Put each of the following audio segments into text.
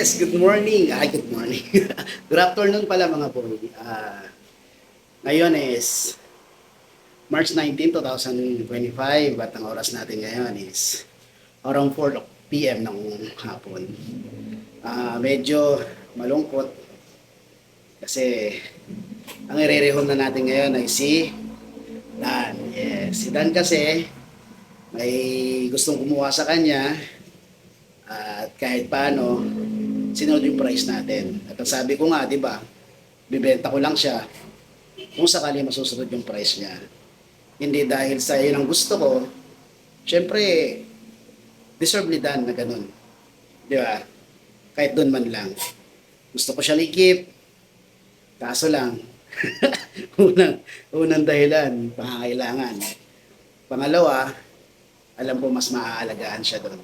Yes, good morning. Ay, good morning. Good afternoon pala mga boy. Ngayon is March 19, 2025 at ang oras natin ngayon is around 4 p.m. ng hapon. Medyo malungkot kasi ang irerehon na natin ngayon ay si Dan. Yes, si Dan kasi may gustong kumuha sa kanya at kahit paano sinunod yung price natin. At ang sabi ko nga, di ba, bibenta ko lang siya kung sakali masusunod yung price niya. Hindi dahil sa yun ang gusto ko, syempre, deserve ni Dan na ganun. Di ba? Kahit doon man lang. Gusto ko siya likip, kaso lang, unang dahilan, pangangailangan. Pangalawa, alam ko mas maaalagaan siya doon.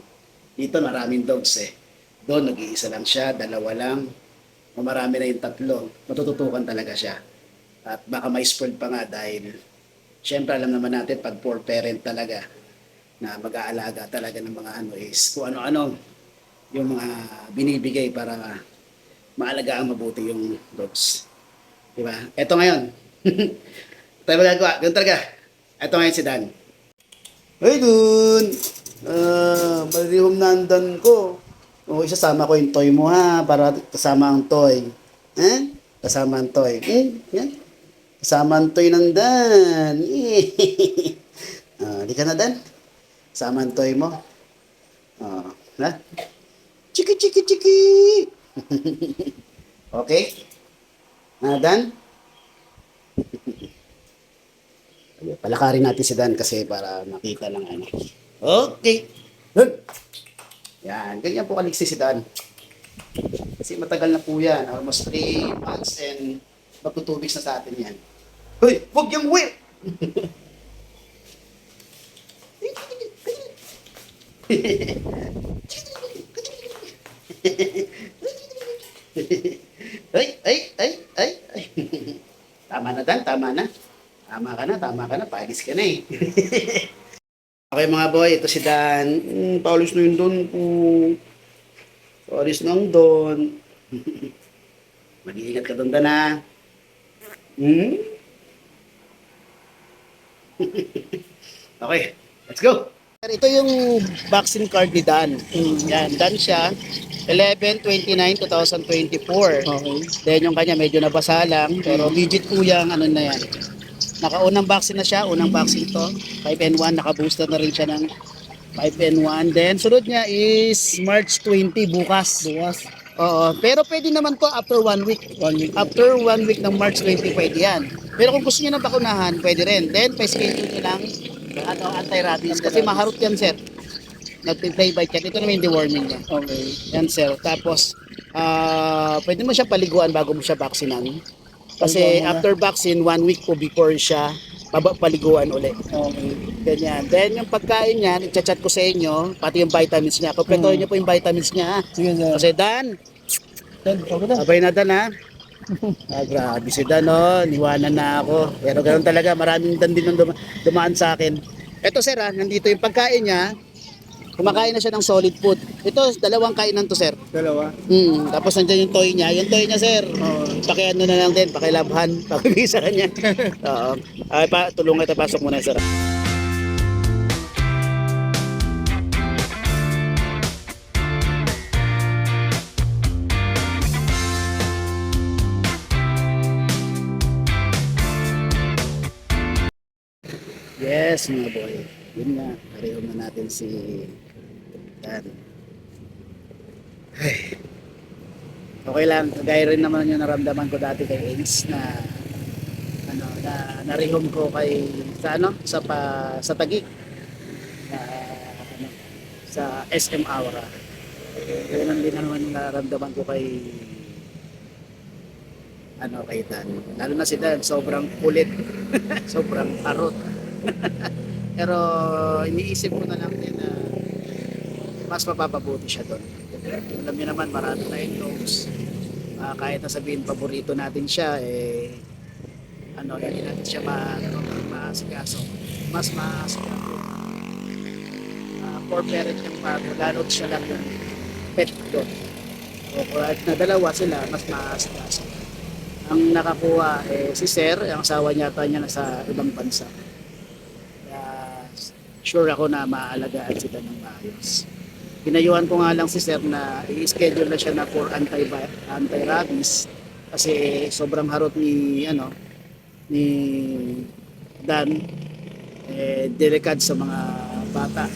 Dito maraming dogs eh. Doon nag-iisa lang siya, dalawa lang, o marami na yung tatlo. Matututukan talaga siya. At baka may spoiled pa nga dahil syempre alam naman natin pag poor parent talaga na mag-aalaga talaga ng mga ano is kung ano-ano yung mga binibigay para maalagaan mabuti yung dogs. Diba? Eto ngayon. Tayo magagawa. Ganun talaga. Eto ngayon si Dan. Hey Dun! Malihom na ang Dan ko. O isasama ko yung toy mo ha para kasama ang toy. Eh? Kasama ang toy. Yan. Kasama ang toy ng Dan. Di ka na Dan? Kasama ang toy mo. Ha? Chiki chiki chiki. Okay? Dan? Palakarin natin si Dan kasi para makita lang ano. Okay. Good. Yan, ganyan po kaliksi si Dan. Kasi matagal na po yan. Almost 3 months and magtutubig na sa atin yan. Hoy, huwag yung whip! Ay. Tama na Dan, tama na. Tama ka na. Paalis ka na eh. Okay mga boy, ito si Dan. Paulis na yung Don ko. Paulis na yung Don. Mag-iingat ka doon, Dan ha. Okay, let's go. Ito yung vaccine card ni Dan. Yan, Dan siya. 11/29/2024. Okay. Then yung kanya medyo nabasa lang. Pero legit po yung ano na yan. Nakaunang vaccine na siya, unang vaccine to, 5N1, naka-booster na rin siya ng 5N1. Then sunod niya is March 20 bukas. Oo, pero pwede naman to after 1 week. After 1 week ng March 20 pwede yan. Pero kung gusto niyo ng bakunahan, pwede rin. Then pa-schedule niyo lang anti-rabies kasi maharot yan sir. Nag-play by check. Ito naman yung deworming niya. Okay. Yan sir. Tapos pwede mo siya paliguan bago mo siya vaksinan. Kasi after vaccine, 1 week po before siya paliguan ulit. Okay. Ganyan. Then yung pagkain niya, i-chat ko sa inyo, pati yung vitamins niya. Kumpletuhin niyo po yung vitamins niya. Sige, sir. Kasi Dan, Dan, ako na. sabay na Dan ha. Grabe si Dan oh, niwanan na ako. Pero ganoon talaga, maraming Dan din ang dumaan sa akin. Ito sir ha, nandito yung pagkain niya. Kumakain na siya ng solid food. Ito, 2 kainan to sir. Dalawa. Tapos nandiyan yung toy niya. Yung toy niya sir, Oo. pakiano na lang din, pakilabhan, pakibigay sa kanya. Oo. Ay pa, tulungan kita, pasok muna sir. Yes, mga boy. Yun na, pareho na natin si Dan. Ay. Okay lang, gaya rin naman yung naramdaman ko dati kay Ace na ano na narihom ko kay sa ano sa Taguig na ano, sa SM Aura. Ganun din naman yung naramdaman ko kay ano kay Dan. Lalo na si Dan, sobrang kulit. Sobrang parot. Pero iniisip ko na lang din na mas mapapabuti siya doon. Alam niyo naman, marami na yung dogs. Kahit na sabihin paborito natin siya, eh, ano, hindi natin siya maasikaso. Mas maasikaso. For parent yung lalo't siya lang yung pet doon. O kahit na dalawa sila, mas maasikaso. Ang nakakuha si Sir, ang asawa niya niya nasa ibang bansa. Kaya sure ako na maaalagaan sila ng maayos. Pinayuhan ko nga lang si Sir na i-schedule na siya na for anti-rabies kasi sobrang harot ni Dan delikad sa mga bata.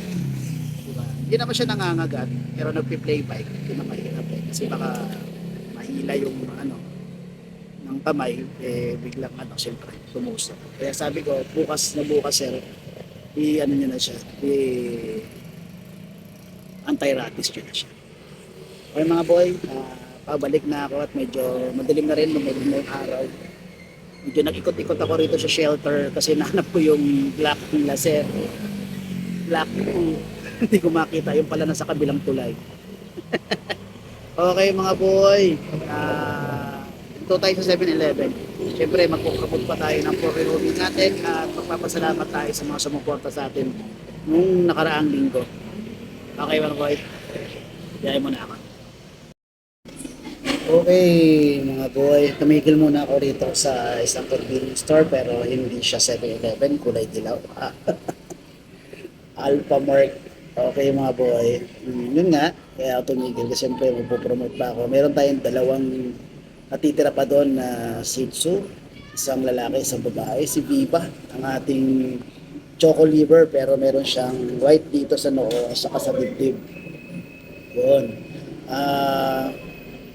Diba? Hindi naman siya nangangagat pero nagpi-play bike, hindi na mahirap kasi baka mahila yung ng kamay biglang siyempre tumusok. Kaya sabi ko bukas na bukas Sir niya na siya anti-rabies yun na siya. Okay mga boy, pabalik na ako at medyo madilim na rin, lumilim na yung araw. Medyo nag-ikot-ikot ako rito sa shelter kasi nahanap ko yung black ng laser. Black hindi ko makita, yung pala nasa kabilang tulay. Okay mga boy, ito tayo sa 7-Eleven. Siyempre magkukapot pa tayo ng for-reloading natin at magpapasalamat tayo sa mga sumuporta sa atin nung nakaraang linggo. Okay mga boy, biyahe mo na ako. Okay mga boy, tumigil muna ako rito sa isang convenience store pero hindi siya 7-Eleven, kulay dilaw. Alphamart. Okay mga boy, yun nga, kaya ako tumigil kasi siyempre magpo-promote pa ako. Meron tayong dalawang natitira pa doon na Shih Tzu, isang lalaki, isang babae, si Viva, ang ating choco liver pero meron siyang white dito sa noo at saka sa dibdib. Yun.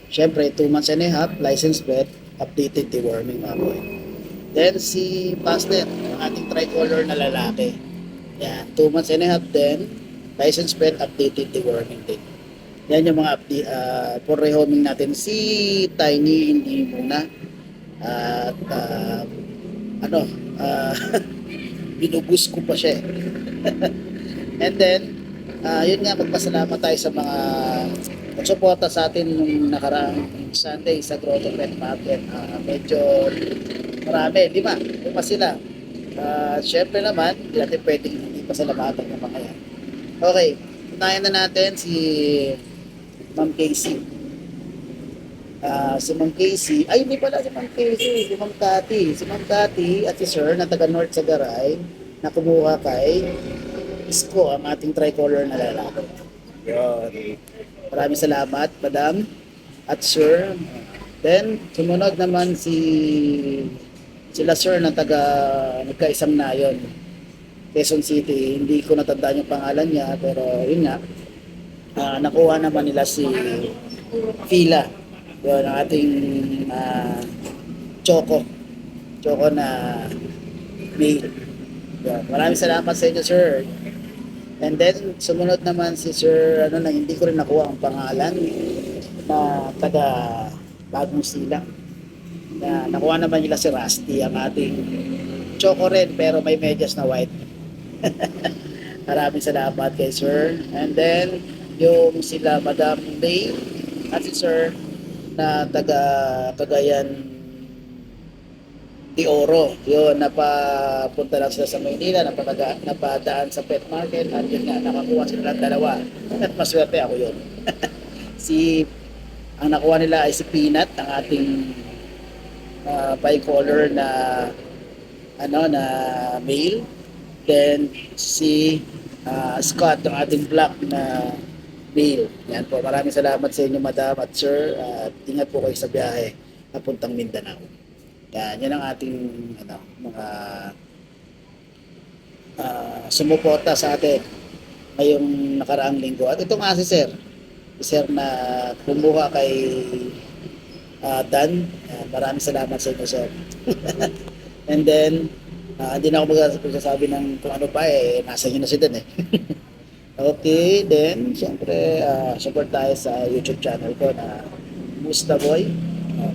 Syempre, 2 months and a half, licensed vet, updated deworming mga boy. Then si Pastel, ang ating tricolor na lalaki. Yan, 2 months and a half din, licensed vet, updated deworming din. Yan yung mga for rehoming natin. Si Tiny, hindi muna. At binubus ko pa siya. And then, yun nga, magpasalamat tayo sa mga nagsuporta sa atin nung nakaraang Sunday sa Grotto Pet Market. Medyo marami, 5 sila. Syempre naman, hindi natin pwedeng hindi pasalamatan ng mga yan. Okay, unahin na natin si Ma'am Casey. Si Ma'am Casey, ay hindi pala si Ma'am Casey, si Ma'am Cathy. Si Ma'am Cathy at si Sir na taga North Sagaray na kumuha kay Isko, ang ating tricolor na lalaki. Yun. Maraming salamat, Madam at Sir. Then, sumunod naman sila Sir na taga nagkaisang nayon, Quezon City. Hindi ko natandaan yung pangalan niya, pero yun nga, nakuha naman nila si Fila. Yun, ang ating Choco na male. Yun. Maraming salamat sa inyo, Sir. And then, sumunod naman si Sir, na hindi ko rin nakuha ang pangalan, na taga Bagong Silang. Na nakuha naman nila si Rusty, ang ating Choco rin, pero may medyas na white. Maraming salamat kay Sir. And then, yung sila Madam Day at si Sir na taga Cagayan de Oro. Yun, napapunta lang sila sa Maynila, napadaan sa pet market at yun nga, nakakuha sila ng dalawa. At maswerte ako yun. Ang nakuha nila ay si Peanut, ang ating bicolor na na male. Then si Scott, ang ating black na male. Yan po, maraming salamat sa inyo Madam at Sir, at ingat po kayo sa biyahe papuntang Mindanao. Yan ang ating mga sumuporta sa atin ngayong nakaraang linggo. At ito nga si Sir na kumuha kay Dan. Maraming salamat sa inyo, Sir. And then, hindi na ako magsasabi ng kung ano pa nasa inyo na si Dan Okay, then, siyempre, support tayo sa YouTube channel ko na Musta Boy.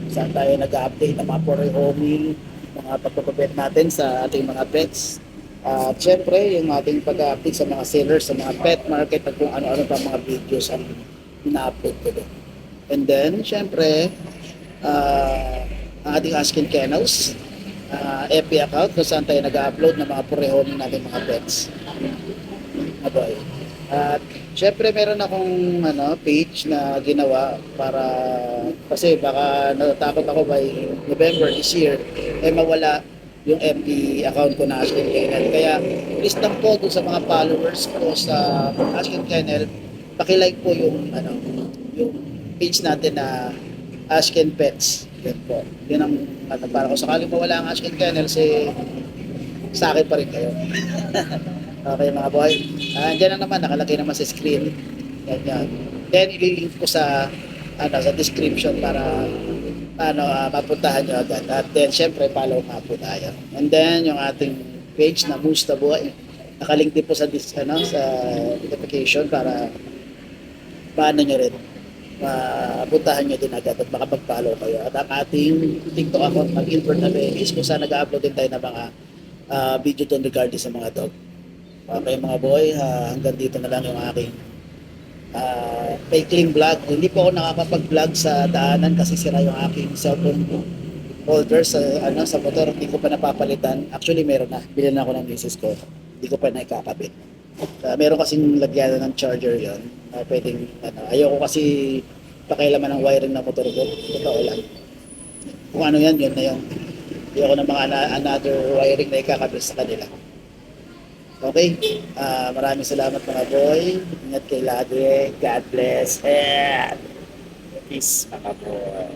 Saan tayo nag-update ng mga for-rehoming, mga pagpapabet natin sa ating mga pets. At syempre, yung ating pag-update sa mga sellers, sa mga pet market, at kung ano-ano pa mga videos ang ina-upload ko doon. And then, syempre, ang ating Askin Kennels, FB account kung saan tayo nag-upload ng mga for-rehoming natin mga pets. Aboy. At Siyempre meron akong page na ginawa para kasi baka natatakot ako by November this year mawala yung FB account ko na Ashken Kennel. Kaya please lang po dun sa mga followers ko sa Ashken Kennel, paki-like po yung page natin na Ashken Pets. Yan po. Yun ang para kung sakaling mawala ang Ashken Kennel, sa akin pa rin kayo. Okay mga boy. Andiyan na naman, nakalagay naman sa screen. Yan. Then ililink ko sa description para mapuntahan nyo agad. At then syempre follow nga po tayo. And then yung ating page na Musta Boy, nakalink din po sa notification para paano nyo rin mapuntahan nyo din agad at makapag-follow kayo. At ang ating TikTok account ng Gilbert Abelis kung saan nag-upload din tayo ng mga video doon regarding sa mga dog. Okay mga boy, hanggang dito na lang yung aking baking vlog. Hindi po ako nakakapag-vlog sa daanan kasi sira yung aking cellphone holder sa motor. Hindi ko pa napapalitan. Actually meron na. Bilhin na ako ng misis ko. Hindi ko pa naikakabit. Meron kasing lagyan ng charger yon. Pwedeng ayoko kasi pakialaman ng wiring ng motor ko. Totoo lang. Kung ano yan, yun na yung ayoko ng mga another wiring na ikakabit sa kanila. Okay? Maraming salamat mga boy. Ingat kayo lagi. God bless. And peace mga boy.